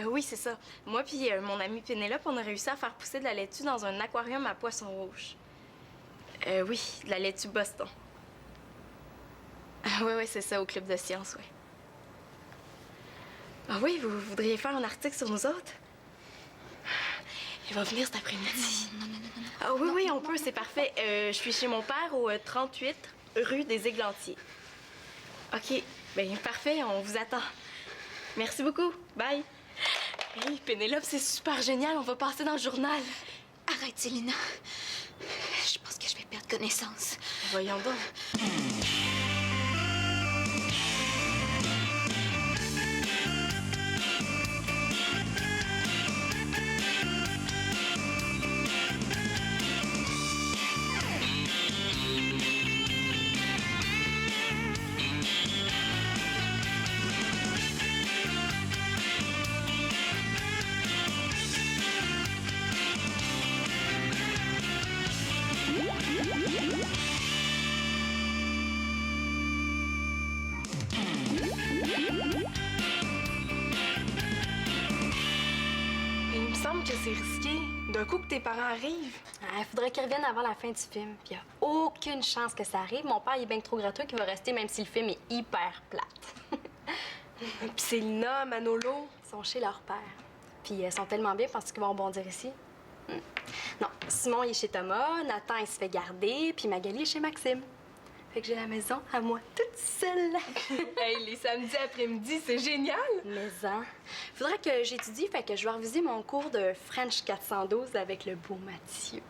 Oui, c'est ça. Moi puis mon amie Pénélope, on a réussi à faire pousser de la laitue dans un aquarium à poissons rouges. Oui, de la laitue Boston. Oui, c'est ça, au club de sciences, oui. Ah oui, vous voudriez faire un article sur nous autres? Il va venir cet après-midi. Non. Ah oui, on peut, c'est parfait. Je suis chez mon père au 38 rue des Églantiers. OK, bien parfait, on vous attend. Merci beaucoup. Bye. Hey, Pénélope, c'est super génial, on va passer dans le journal. Arrête, Célina. Je pense que je vais perdre connaissance. Voyons donc. Il me semble que c'est risqué. D'un coup que tes parents arrivent. Il faudrait qu'ils reviennent avant la fin du film. Puis il n'y a aucune chance que ça arrive. Mon père, il est bien trop gratuit qu'il va rester même si le film est hyper plate. Puis Célina, Manolo. Ils sont chez leur père. Puis ils sont tellement bien parce qu'ils vont rebondir ici. Non, Simon, il est chez Thomas. Nathan, il se fait garder. Puis Magali est chez Maxime. Fait que j'ai la maison à moi toute seule. Hey, les samedis après-midi, c'est génial! Mais faudrait que j'étudie, fait que je vais reviser mon cours de French 412 avec le beau Mathieu.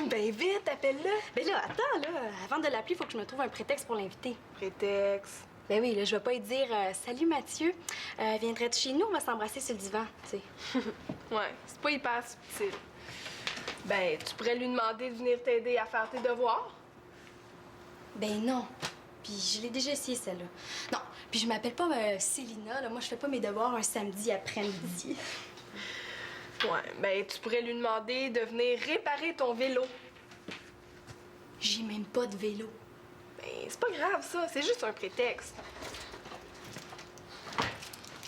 Ben vite, appelle-le! Ben là, attends, là, avant de l'appeler, il faut que je me trouve un prétexte pour l'inviter. Prétexte. Ben oui, là, je vais pas lui dire Salut Mathieu, viendrais-tu chez nous, on va s'embrasser sur le divan, tu sais. Ouais, c'est pas hyper subtil. Ben, tu pourrais lui demander de venir t'aider à faire tes devoirs. Ben non. Puis je l'ai déjà essayé, celle-là. Non, puis je m'appelle pas Célina, là. Moi, je fais pas mes devoirs un samedi après-midi. Ouais, ben tu pourrais lui demander de venir réparer ton vélo. J'ai même pas de vélo. Ben, c'est pas grave, ça. C'est juste un prétexte.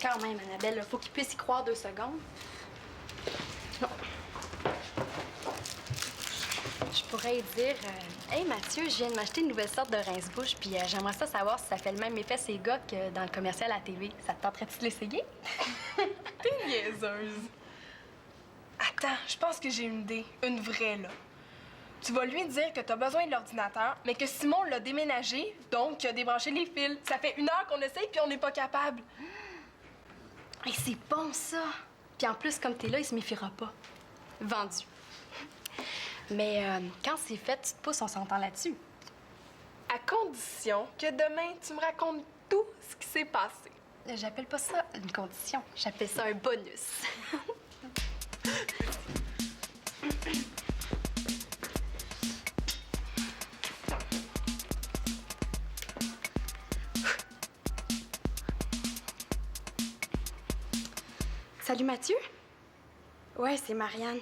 Quand même, Annabelle, là, faut qu'il puisse y croire 2 secondes. Non. Je pourrais lui dire Hey Mathieu, je viens de m'acheter une nouvelle sorte de rince-bouche, puis j'aimerais ça savoir si ça fait le même effet ces gars que dans le commercial à la TV. Ça te tenterait-tu de l'essayer? T'es niaiseuse. Attends, je pense que j'ai une idée. Une vraie, là. Tu vas lui dire que t'as besoin de l'ordinateur, mais que Simon l'a déménagé, donc qu'il a débranché les fils. Ça fait 1 heure qu'on essaye, puis on n'est pas capable. Hey, c'est bon, ça! Puis en plus, comme t'es là, il se méfiera pas. Vendu. Mais quand c'est fait, tu te pousses, on s'entend là-dessus. À condition que demain, tu me racontes tout ce qui s'est passé. J'appelle pas ça une condition. J'appelle ça un bonus. Salut Mathieu? Ouais, c'est Marianne.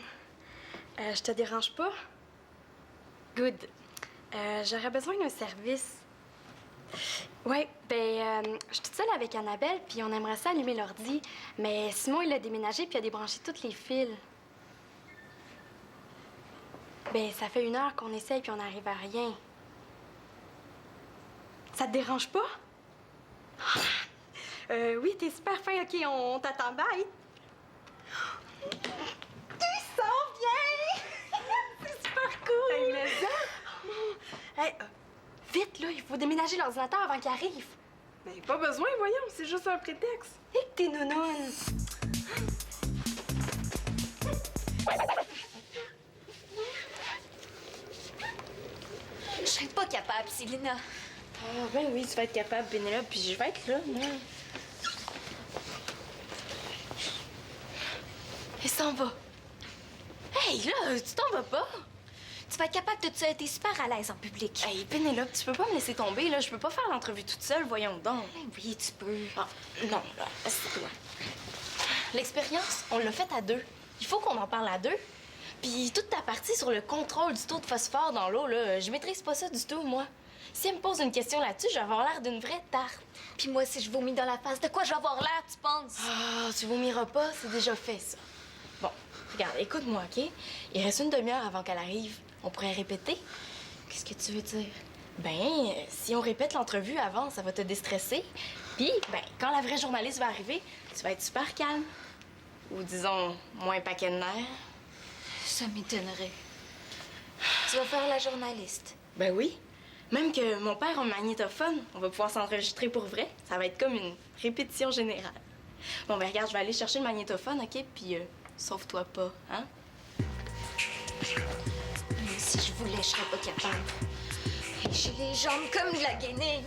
Je te dérange pas? Good. J'aurais besoin d'un service. Ouais, je suis toute seule avec Annabelle, puis on aimerait ça allumer l'ordi. Mais Simon, il a déménagé, puis il a débranché tous les fils. Ça fait 1 heure qu'on essaye, puis on n'arrive à rien. Ça te dérange pas? Oui, t'es super fin. OK, on t'attend. Bye. Tu sens bien! C'est super cool! Hey, mais ça? Hey, vite, là, il faut déménager l'ordinateur avant qu'il arrive. Ben, pas besoin, voyons, c'est juste un prétexte. Hé, t'es nounoune! Je serais pas capable, Célina. Ah, ben oui, tu vas être capable, Pénélope, puis je vais être là, moi. Il s'en va. Hey, là, tu t'en vas pas. Tu vas être capable de ça. T'es super à l'aise en public. Hey, Pénélope, tu peux pas me laisser tomber, là. Je peux pas faire l'entrevue toute seule, voyons donc. Oui, tu peux. Ah, non, là, assieds-toi. L'expérience, on l'a faite à 2. Il faut qu'on en parle à 2. Puis toute ta partie sur le contrôle du taux de phosphore dans l'eau, là, je maîtrise pas ça du tout, moi. Si elle me pose une question là-dessus, je vais avoir l'air d'une vraie tarte. Puis moi, si je vomis dans la face, de quoi je vais avoir l'air, tu penses? Ah, tu vomiras pas, c'est déjà fait, ça. Bon, regarde, écoute-moi, OK? Il reste une demi-heure avant qu'elle arrive. On pourrait répéter? Qu'est-ce que tu veux dire? Ben, si on répète l'entrevue avant, ça va te déstresser. Puis, ben, quand la vraie journaliste va arriver, tu vas être super calme. Ou disons, moins paquet de nerfs. Ça m'étonnerait. Tu vas faire la journaliste. Ben oui. Même que mon père a un magnétophone, on va pouvoir s'enregistrer pour vrai. Ça va être comme une répétition générale. Bon, ben regarde, je vais aller chercher le magnétophone, OK? Puis, sauve-toi pas, hein? Même si je voulais, je serais pas capable. Et j'ai les jambes comme de la guenille.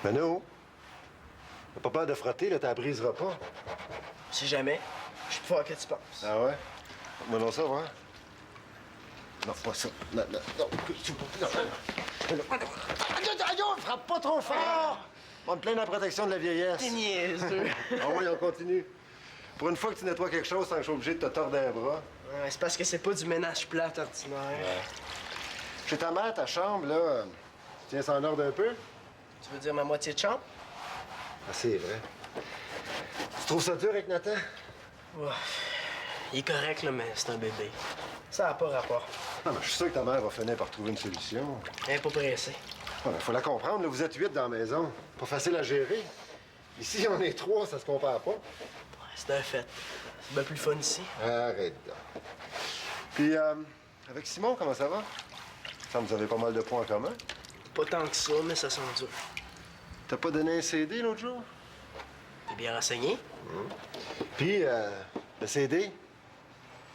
Mano, t'as pas peur de frotter, là, t'as la briseras pas. Si jamais, je suis plus fort que tu penses. Ah ouais? Moi non ça, ouais. Non, pas ça. Non, non, non. Non, frappe pas trop fort! On te plaint de la protection de la vieillesse. T'es niaiseux. Ah oui, on continue. Pour une fois que tu nettoies quelque chose sans que je sois obligé de te tordre un bras. Ouais, c'est parce que c'est pas du ménage plate ordinaire. Chez ta mère, ta chambre, là, tu tiens ça en ordre un peu? Tu veux dire ma moitié de chambre? Ah, c'est vrai. Tu trouves ça dur avec Nathan? Ouais. Il est correct, là, mais c'est un bébé. Ça n'a pas rapport. Non, mais je suis sûr que ta mère va finir par trouver une solution. Elle est pas pressée. Ouais, mais faut la comprendre, là, vous êtes 8 dans la maison. Pas facile à gérer. Ici, on est 3, ça se compare pas. Ouais, c'est un fait. C'est bien plus fun ici. Arrête donc. Puis, avec Simon, comment ça va? Ça me vous avez pas mal de points en commun. Pas tant que ça, mais ça sent dur. T'as pas donné un CD l'autre jour? T'es bien renseigné? Puis, le CD,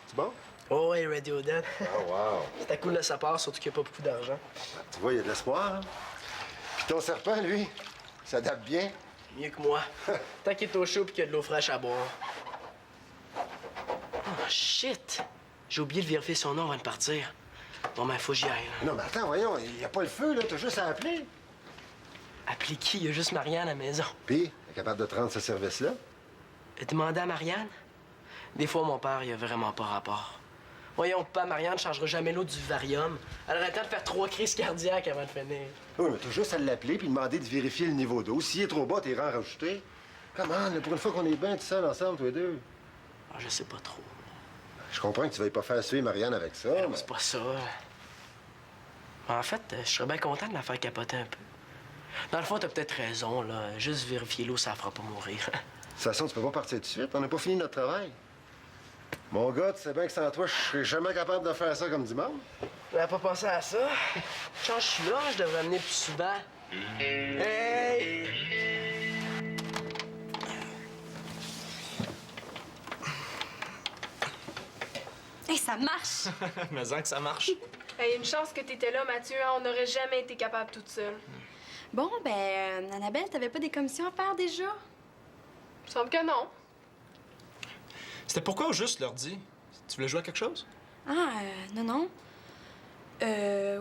c'est bon? Oh, ouais, Ready or Dead. Oh, wow. C'était cool de sa part, surtout qu'il n'y a pas beaucoup d'argent. Tu vois, il y a de l'espoir, hein? Puis ton serpent, lui, il s'adapte bien. Mieux que moi. Tant qu'il est au chaud et qu'il y a de l'eau fraîche à boire. Oh, shit! J'ai oublié de vérifier son nom avant de partir. Bon, ben, faut que j'y aille, là. Non, mais attends, voyons, il n'y a pas le feu, là. T'as juste à appeler. Appeler qui? Il y a juste Marianne à la maison. Puis, elle est capable de te rendre ce service-là? Demander à Marianne? Des fois, mon père, il a vraiment pas rapport. Voyons, pas Marianne ne changera jamais l'eau du varium. Elle aurait le temps de faire 3 crises cardiaques avant de finir. Oui, mais t'as juste à l'appeler puis demander de vérifier le niveau d'eau. S'il est trop bas, t'es rang rajouté. Comment, là, pour une fois qu'on est bien tout seul ensemble, tous les deux? Ah, je sais pas trop. Je comprends que tu veuilles pas faire suivre Marianne avec ça, Non, mais... c'est pas ça. En fait, je serais bien content de la faire capoter un peu. Dans le fond, t'as peut-être raison, là. Juste vérifier l'eau, ça la fera pas mourir. De toute façon, tu peux pas partir tout de suite. On n'a pas fini notre travail. Mon gars, tu sais bien que sans toi, je serais jamais capable de faire ça comme du monde. J'avais pas pensé à ça. Quand je suis là, je devrais venir plus souvent. Hey! Hey, ça marche! Mais en que ça marche. Hey, une chance que t'étais là, Mathieu. Hein? On n'aurait jamais été capable toute seule. Bon, ben, Annabelle, t'avais pas des commissions à faire déjà? Il me semble que non. C'était pourquoi au juste leur dit? Tu voulais jouer à quelque chose? Ah, non, non.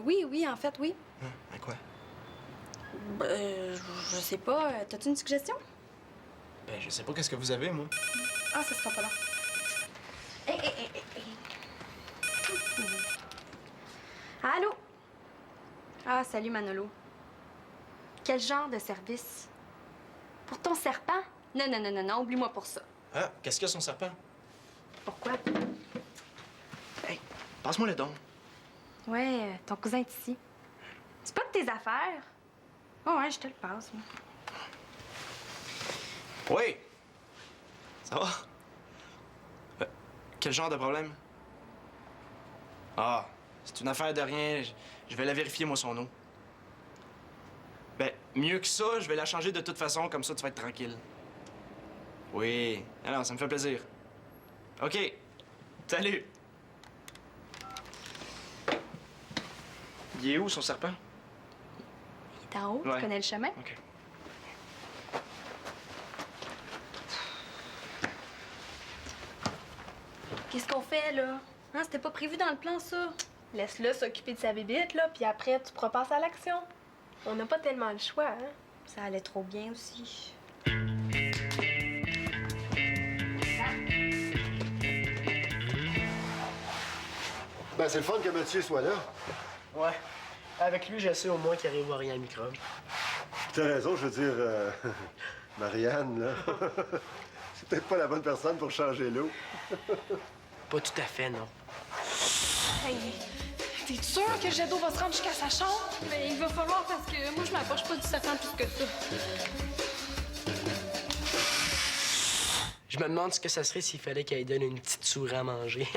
Oui, en fait, oui. À quoi? Je sais pas. T'as-tu une suggestion? Ben, je sais pas qu'est-ce que vous avez, moi. Ah, ça sera pas long. Hey. Allô? Ah, salut, Manolo. Quel genre de service? Pour ton serpent? Non, oublie-moi pour ça. Ah, qu'est-ce qu'il y a son serpent? Pourquoi? Hey, passe-moi le don. Ouais, ton cousin est ici. C'est pas de tes affaires. Oh, ouais, je te le passe, moi. Oui! Ça va? Quel genre de problème? Ah, c'est une affaire de rien. Je vais la vérifier, moi, son eau. Ben, mieux que ça, je vais la changer de toute façon, comme ça, tu vas être tranquille. Oui. Alors, ça me fait plaisir. OK. Salut! Il est où, son serpent? Il est en haut, Ouais. tu connais le chemin? OK. Qu'est-ce qu'on fait, là? Hein, c'était pas prévu dans le plan, ça? Laisse-le s'occuper de sa bébite, là, puis après, tu pourras passer à l'action. On n'a pas tellement le choix, hein? Ça allait trop bien aussi. Ben, c'est le fun que Mathieu soit là. Ouais. Avec lui, je sais au moins qu'il arrive à rien à microbe. T'as raison, je veux dire, Marianne, là. C'est peut-être pas la bonne personne pour changer l'eau. Pas tout à fait, non. Hey, t'es sûr que Jado va se rendre jusqu'à sa chambre? Mais il va falloir parce que moi, je m'approche pas du serpent plus que ça. Je me demande ce que ça serait s'il fallait qu'elle donne une petite souris à manger.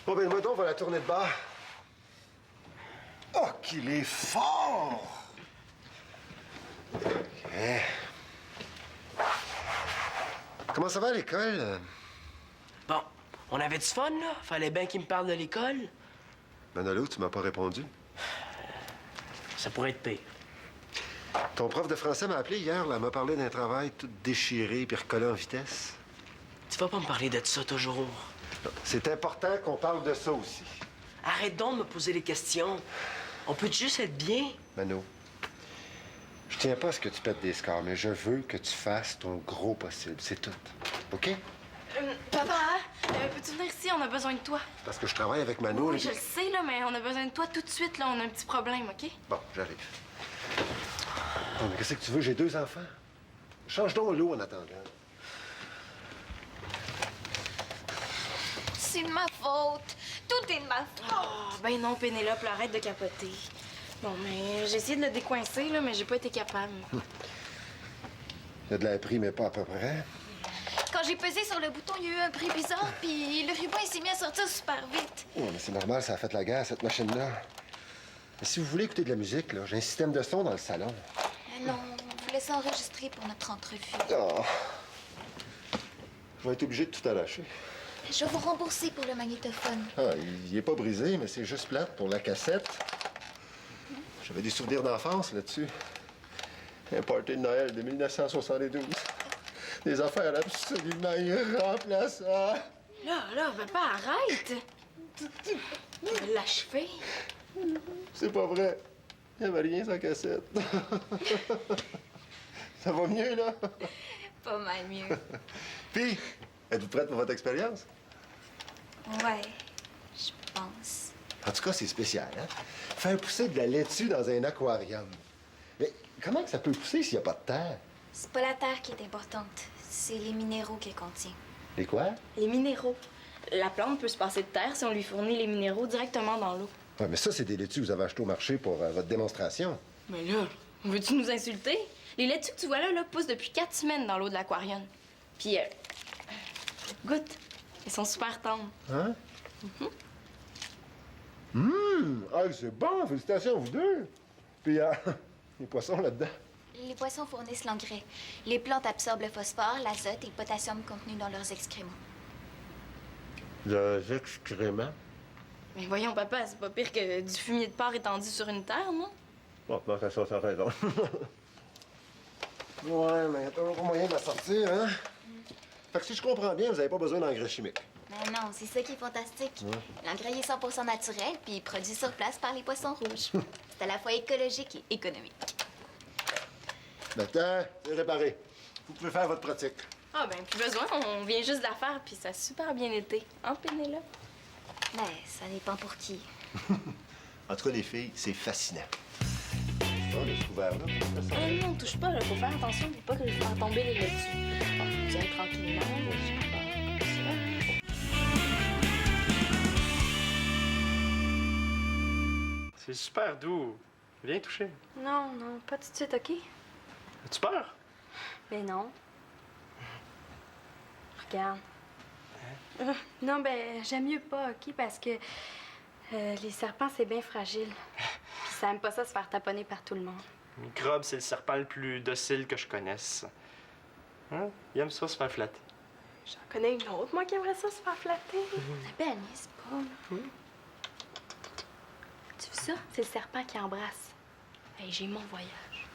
Bon, ben, moi, donc, on va la tourner de bord. Oh, qu'il est fort! Eh. Comment ça va à l'école? Bon, on avait du fun, là. Fallait bien qu'il me parle de l'école. Manolo, tu m'as pas répondu. Ça pourrait être pire. Ton prof de français m'a appelé hier, là, m'a parlé d'un travail tout déchiré puis recollé en vitesse. Tu vas pas me parler de ça toujours. C'est important qu'on parle de ça aussi. Arrête donc de me poser des questions. On peut juste être bien. Mano, je tiens pas à ce que tu pètes des scores, mais je veux que tu fasses ton gros possible. C'est tout. OK? Papa, peux-tu venir ici? On a besoin de toi. Parce que je travaille avec Mano. Oui, je le sais, là, mais on a besoin de toi tout de suite, là. On a un petit problème, OK? Bon, j'arrive. Bon, mais qu'est-ce que tu veux? J'ai 2 enfants. Change donc l'eau en attendant. C'est de ma faute. Tout est de ma faute. Oh, ben non, Pénélope, là, arrête de capoter. Bon, mais j'ai essayé de le décoincer, là, mais j'ai pas été capable. Il y a de la pris, mais pas à peu près. Quand j'ai pesé sur le bouton, il y a eu un bruit bizarre, puis le ruban il s'est mis à sortir super vite. Oh, mais c'est normal, ça a fait la guerre, cette machine-là. Mais si vous voulez écouter de la musique, là, j'ai un système de son dans le salon. Non, on voulait s'enregistrer pour notre entrevue. Oh. Je vais être obligé de tout arracher. Je vais vous rembourser pour le magnétophone. Ah, il est pas brisé, mais c'est juste plate pour la cassette. J'avais des souvenirs d'enfance là-dessus. Un party de Noël de 1972. Des affaires absolument irremplaçables. Là, papa, arrête! Tu vas l'achever. C'est pas vrai. Il n'y avait rien sans cassette. Ça va mieux, là? Pas mal mieux. Puis, êtes-vous prête pour votre expérience? Ouais, je pense. En tout cas, c'est spécial, hein? Faire pousser de la laitue dans un aquarium. Mais comment que ça peut pousser s'il n'y a pas de terre? C'est pas la terre qui est importante, c'est les minéraux qu'elle contient. Les quoi? Les minéraux. La plante peut se passer de terre si on lui fournit les minéraux directement dans l'eau. Ouais, mais ça, c'est des laitues que vous avez achetées au marché pour votre démonstration. Mais là, veux-tu nous insulter? Les laitues que tu vois là, poussent depuis 4 semaines dans l'eau de l'aquarium. Puis, goûte. Ils sont super tendres. Hein? Ah, c'est bon! Félicitations, vous deux! Puis, les poissons là-dedans. Les poissons fournissent l'engrais. Les plantes absorbent le phosphore, l'azote et le potassium contenus dans leurs excréments. Les excréments? Mais voyons, papa, c'est pas pire que du fumier de porc étendu sur une terre, non? Bon, non, ça a raison. Ouais, mais il y a toujours moyen de la sortir, hein? Fait que si je comprends bien, vous n'avez pas besoin d'engrais chimiques. Mais non, c'est ça qui est fantastique. L'engrais est 100% naturel puis produit sur place par les poissons rouges. C'est à la fois écologique et économique. Maintenant, c'est réparé. Vous pouvez faire votre pratique. Ah, ben, plus besoin, on vient juste de la faire, puis ça a super bien été. Hein, Pénélope? Mais ça dépend pour qui. En tout cas, les filles, c'est fascinant. Ça, le couvert-là, Ah non, touche pas, là. Faut faire attention pour pas que je fasse tomber les laitues. Bon, tiens, tranquillement. C'est super doux. Viens toucher. Non, non, pas tout de suite, OK? As-tu peur? Ben non. Regarde. Non, ben, j'aime mieux pas, OK? Parce que les serpents, c'est bien fragile. Puis ça aime pas ça se faire taponner par tout le monde. Microbe, c'est le serpent le plus docile que je connaisse. Hein? Il aime ça se faire flatter. J'en connais une autre, moi, qui aimerait ça se faire flatter. La belle, n'est-ce pas? Tu vois ça? C'est le serpent qui embrasse. Hey, j'ai mon voyage.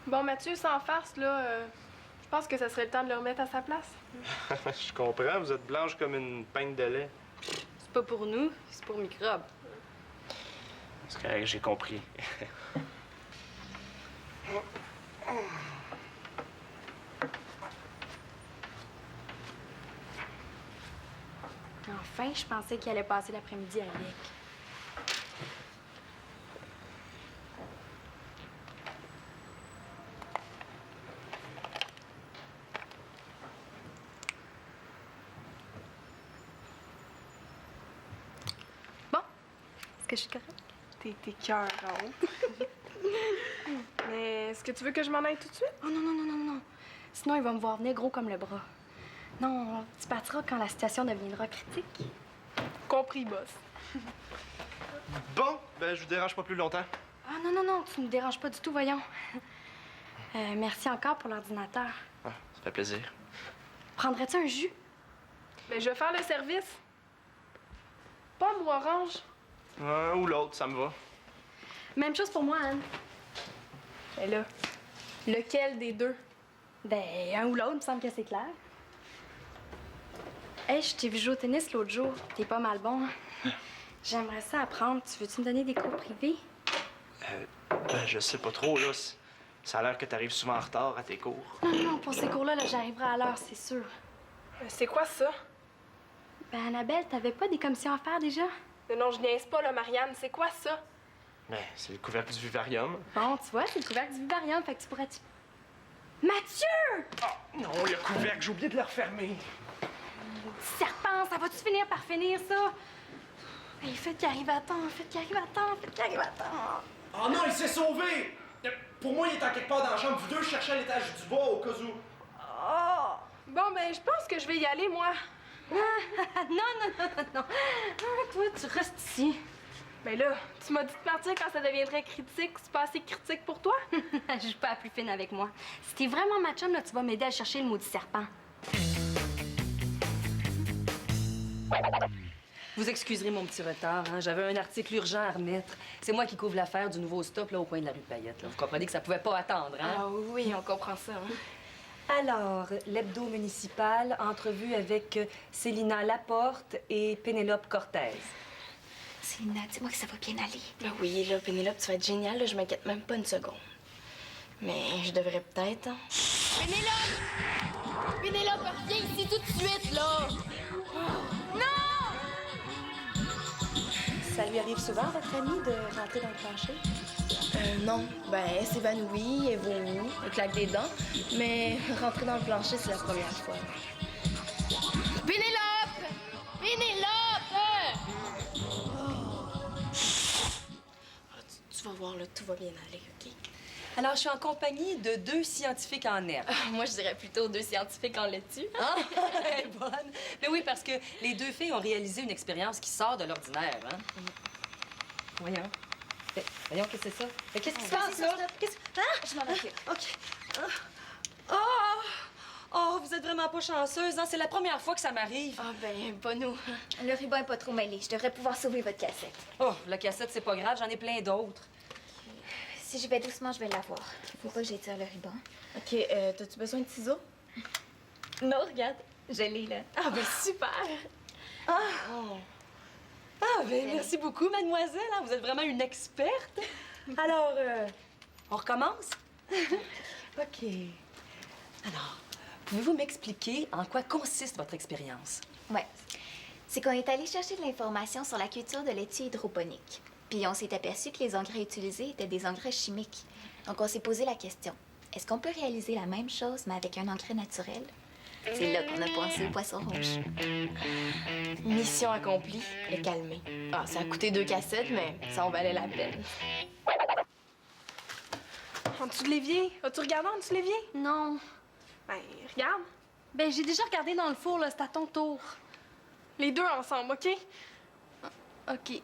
Bon, Mathieu, sans farce, là, je pense que ça serait le temps de le remettre à sa place. Je comprends, vous êtes blanche comme une pinte de lait. C'est pas pour nous, c'est pour microbes. C'est correct, j'ai compris. Enfin, je pensais qu'il allait passer l'après-midi avec. Bon, est-ce que je suis correcte? T'es cœur, Mais est-ce que tu veux que je m'en aille tout de suite? Oh non, non, non, non, non. Sinon, il va me voir venir gros comme le bras. Non, tu partiras quand la situation deviendra critique. Compris, boss. Bon, ben je vous dérange pas plus longtemps. Ah non, non, non, tu ne me déranges pas du tout, voyons. Merci encore pour l'ordinateur. Ah, ça fait plaisir. Prendrais-tu un jus? Ben, je vais faire le service. Pomme ou orange? Un ou l'autre, ça me va. Même chose pour moi, Anne. Ben là, lequel des deux? Ben, un ou l'autre, il me semble que c'est clair. Hey, je t'ai vu jouer au tennis l'autre jour. T'es pas mal bon. J'aimerais ça apprendre. Tu veux-tu me donner des cours privés? Ben, je sais pas trop, là. Ça a l'air que t'arrives souvent en retard à tes cours. Non, non, pour ces cours-là, là, j'arriverai à l'heure, c'est sûr. C'est quoi ça? Ben, Annabelle, t'avais pas des commissions à faire déjà? Non, je niaise pas, là, Marianne. C'est quoi ça? Ben, c'est le couvercle du vivarium. Bon, tu vois, c'est le couvercle du vivarium, fait que tu pourrais... Mathieu! Oh, non, le couvercle, j'ai oublié de le refermer. Serpent, ça va-tu finir par finir, ça? Hey, faites qu'il arrive à temps, faites qu'il arrive à temps, faites qu'il arrive à temps. Oh non, il s'est sauvé! Pour moi, il est en quelque part dans la chambre. Vous deux cherchez à l'étage du bas au cas où. Oh! Bon, ben, je pense que je vais y aller, moi. Non, non, non, non, non. Ah, toi, tu restes ici. Ben là, tu m'as dit de partir quand ça deviendrait critique. C'est pas assez critique pour toi? Je joue pas à plus fine avec moi. Si t'es vraiment ma chum, là, tu vas m'aider à chercher le maudit serpent. Vous excuserez mon petit retard, hein? J'avais un article urgent à remettre. C'est moi qui couvre l'affaire du nouveau stop là, au coin de la rue Payette. Là. Vous comprenez que ça pouvait pas attendre, hein? Ah oui, on comprend ça. Hein? Alors, l'hebdo municipal, entrevue avec Célina Laporte et Pénélope Cortez. Célina, dis-moi que ça va bien aller. Ah oui, là, Pénélope, tu vas être géniale, là, je m'inquiète même pas une seconde. Mais je devrais peut-être. Hein? Pénélope! Pénélope, viens ici tout de suite, là! Ça lui arrive souvent, votre amie, de rentrer dans le plancher? Non. Ben, elle s'évanouit, elle vomit, elle claque des dents. Mais rentrer dans le plancher, c'est la première fois. Pénélope! Pénélope! Tu vas voir, là, tout va bien aller, OK? Alors, je suis en compagnie de 2 scientifiques en herbe. Moi, je dirais plutôt 2 scientifiques en laitue. Ah, elle est bonne. Mais oui, parce que les 2 filles ont réalisé une expérience qui sort de l'ordinaire, hein? Voyons. Voyons, qu'est-ce que c'est ça? Qu'est-ce qui se passe, là? Qu'est-ce... Hein? Je m'en occupe. OK. Oh, vous êtes vraiment pas chanceuse, hein? C'est la première fois que ça m'arrive. Ah, ben, pas nous. Le ruban est pas trop mêlé. Je devrais pouvoir sauver votre cassette. Oh, la cassette, c'est pas grave, j'en ai plein d'autres. Si je vais doucement, je vais l'avoir. Faut pas que j'étire le ruban. OK, t'as-tu besoin de ciseaux? Non, regarde. Je l'ai, là. Ah, ben, super! Ah, Oh. ah ben, merci beaucoup, mademoiselle. Hein? Vous êtes vraiment une experte. Alors, on recommence? OK. Alors, pouvez-vous m'expliquer en quoi consiste votre expérience? Ouais. C'est qu'on est allé chercher de l'information sur la culture de laitue hydroponique. Puis on s'est aperçu que les engrais utilisés étaient des engrais chimiques. Donc on s'est posé la question, est-ce qu'on peut réaliser la même chose, mais avec un engrais naturel? C'est là qu'on a pensé au poisson rouge. Mission accomplie, le calmer. Ah, ça a coûté 2 cassettes, mais ça en valait la peine. En dessous de l'évier? As-tu regardé en dessous de l'évier? Non. Ben, regarde. Ben, j'ai déjà regardé dans le four, là. C'est à ton tour. Les deux ensemble, OK? OK.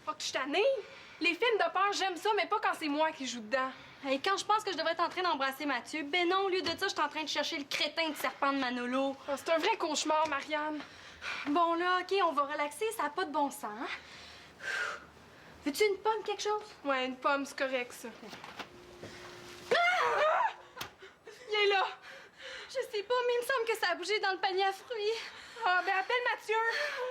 Faut que je tannée. Les films de peur, j'aime ça, mais pas quand c'est moi qui joue dedans. Et quand je pense que je devrais être en train d'embrasser Mathieu, ben non, au lieu de ça, je suis en train de chercher le crétin de serpent de Manolo. Oh, c'est un vrai cauchemar, Marianne. Bon, là, OK, on va relaxer, ça n'a pas de bon sens. Hein? Veux-tu une pomme, quelque chose? Ouais, une pomme, c'est correct, ça. Ah! Il est là! Je sais pas, mais il me semble que ça a bougé dans le panier à fruits. Ah, ben appelle Mathieu!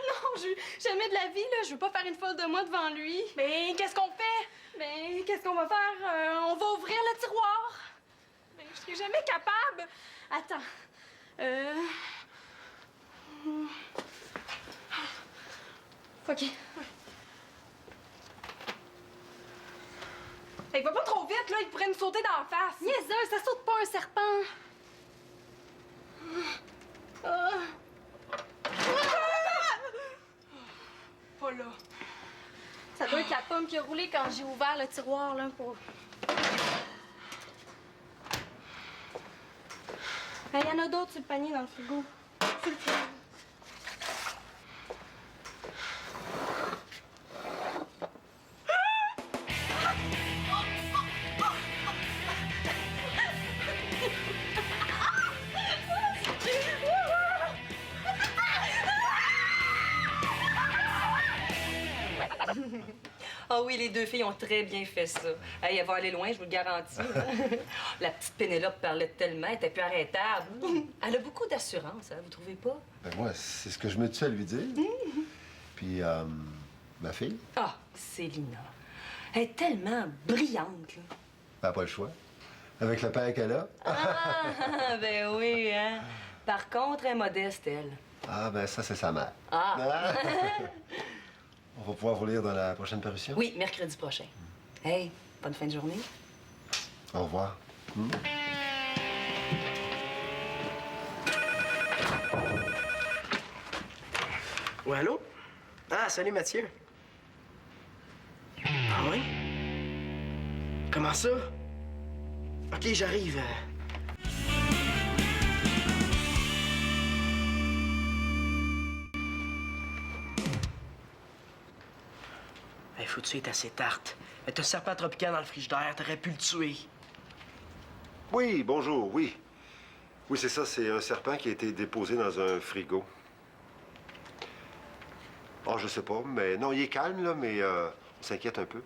Non, jamais de la vie, là. Je veux pas faire une folle de moi devant lui. Mais qu'est-ce qu'on fait? Ben, qu'est-ce qu'on va faire? On va ouvrir le tiroir. Ben, je serai jamais capable. Attends. OK. Hey, va pas trop vite, là. Il pourrait nous sauter dans la face. Niaiseuse, ça saute pas un serpent. Pas là. Ça doit être la pomme qui a roulé quand j'ai ouvert le tiroir, là, pour... Il y en a d'autres sur le panier dans le frigo. Sur le frigo. Ah oui, les deux filles ont très bien fait ça. Hey, elle va aller loin, je vous le garantis. La petite Pénélope parlait tellement, elle était plus arrêtable. Elle a beaucoup d'assurance, hein, vous trouvez pas? Ben moi, c'est ce que je me tue à lui dire. Puis, ma fille, Ah, Célina. Elle est tellement brillante, là. elle n'a pas le choix. Avec le père qu'elle a. Ah, ben oui, hein. Par contre, elle est modeste, elle. Ah, ben ça, c'est sa mère. Ah! On va pouvoir vous lire dans la prochaine parution? Oui, mercredi prochain. Hey, bonne fin de journée. Au revoir. Ouais, allô? Ah, salut Mathieu. Ah oui? Comment ça? OK, j'arrive. Hey, faut tuer assez tarte. T'as un serpent tropical dans le frigidaire, t'aurais pu le tuer. Oui, bonjour, oui. Oui, c'est ça, c'est un serpent qui a été déposé dans un frigo. Oh, je sais pas, mais non, il est calme, là, mais on s'inquiète un peu.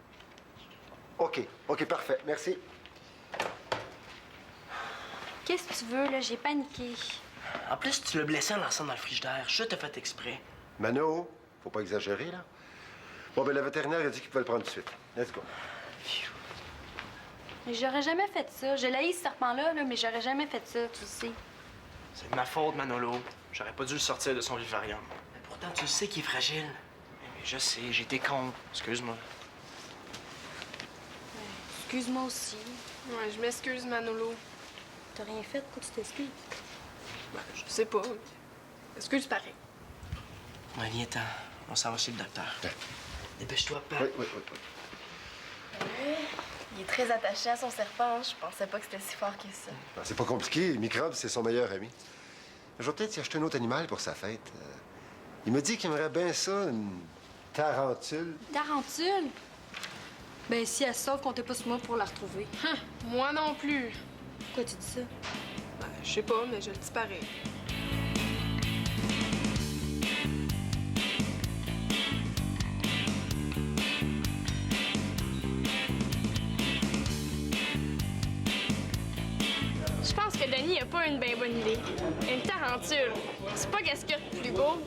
OK, parfait, merci. Qu'est-ce que tu veux, là? J'ai paniqué. En plus, tu l'as blessé en lançant dans le frigidaire. Je t'ai fait exprès. Mano, faut pas exagérer, là. Bon, ben, le vétérinaire a dit qu'il pouvait le prendre tout de suite. Let's go. Mais j'aurais jamais fait ça. Je l'haïs, ce serpent-là, là, mais j'aurais jamais fait ça, tu le sais. C'est de ma faute, Manolo. J'aurais pas dû le sortir de son vivarium. Mais pourtant, tu sais qu'il est fragile. Mais je sais, j'ai été con. Excuse-moi. Excuse-moi aussi. Ouais, je m'excuse, Manolo. T'as rien fait, pourquoi tu t'excuses? Ben, je sais pas. Excuse pareil. Ouais, viens-t'en. On s'en va chez le docteur. Dépêche-toi, Pat. Oui. Il est très attaché à son serpent. Je pensais pas que c'était si fort que ça. Ben, c'est pas compliqué. Le microbe, c'est son meilleur ami. Je vais peut-être y acheter un autre animal pour sa fête. Il me dit qu'il aimerait bien ça, une tarentule. Tarentule? Ben, si elle se sauve, comptez pas sur moi pour la retrouver. Moi non plus. Pourquoi tu dis ça? Ben, je sais pas, mais je le dis pareil. Je pense que Denis a pas une bien bonne idée. Une tarentule. C'est pas qu'est-ce qu'il y a de plus beau.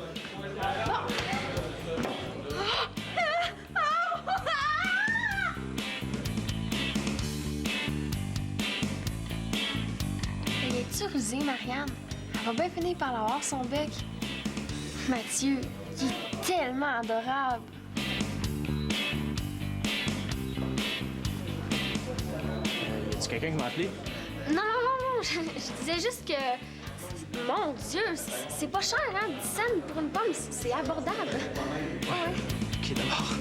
Elle est-tu rusée, Marianne? Elle va bien finir par l'avoir, son bec. Mathieu, il est tellement adorable. C'est quelqu'un qui m'a appelé? Non, je disais juste que... Mon Dieu, c'est pas cher, hein? 10 cents pour une pomme, c'est abordable. Ouais. OK, d'abord.